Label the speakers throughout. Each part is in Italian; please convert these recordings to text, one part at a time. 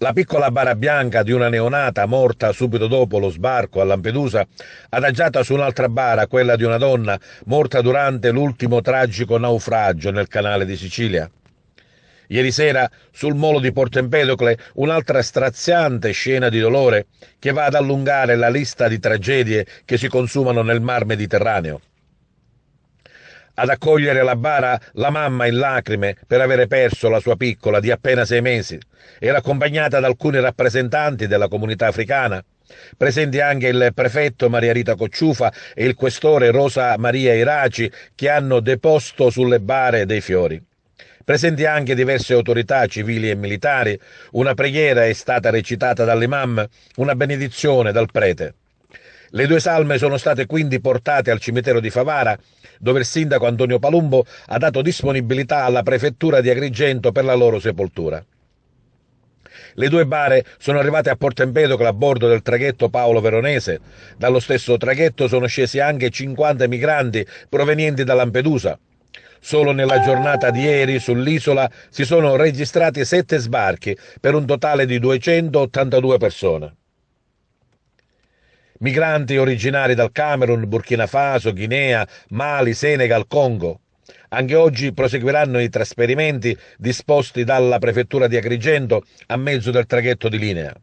Speaker 1: La piccola bara bianca di una neonata morta subito dopo lo sbarco a Lampedusa, adagiata su un'altra bara, quella di una donna morta durante l'ultimo tragico naufragio nel canale di Sicilia. Ieri sera, sul molo di Porto Empedocle, un'altra straziante scena di dolore che va ad allungare la lista di tragedie che si consumano nel mar Mediterraneo. Ad accogliere la bara la mamma in lacrime per avere perso la sua piccola di appena 6 mesi. Era accompagnata da alcuni rappresentanti della comunità africana, presenti anche il prefetto Maria Rita Cocciufa e il questore Rosa Maria Iraci, che hanno deposto sulle bare dei fiori. Presenti anche diverse autorità civili e militari, una preghiera è stata recitata dall'imam, una benedizione dal prete. Le due salme sono state quindi portate al cimitero di Favara, dove il sindaco Antonio Palumbo ha dato disponibilità alla prefettura di Agrigento per la loro sepoltura. Le due bare sono arrivate a Porto Empedocle a bordo del traghetto Paolo Veronese. Dallo stesso traghetto sono scesi anche 50 migranti provenienti da Lampedusa. Solo nella giornata di ieri sull'isola si sono registrati 7 sbarchi per un totale di 282 persone. Migranti originari dal Camerun, Burkina Faso, Guinea, Mali, Senegal, Congo. Anche oggi proseguiranno i trasferimenti disposti dalla prefettura di Agrigento a mezzo del traghetto di linea.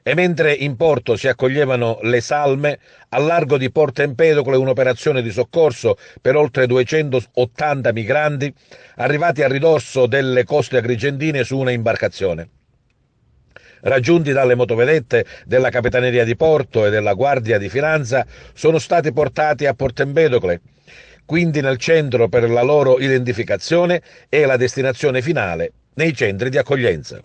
Speaker 1: E mentre in porto si accoglievano le salme, a largo di Porto Empedocle un'operazione di soccorso per oltre 280 migranti arrivati a ridosso delle coste agrigentine su una imbarcazione. Raggiunti dalle motovedette della Capitaneria di Porto e della Guardia di Finanza, sono stati portati a Porto Empedocle, quindi nel centro per la loro identificazione e la destinazione finale nei centri di accoglienza.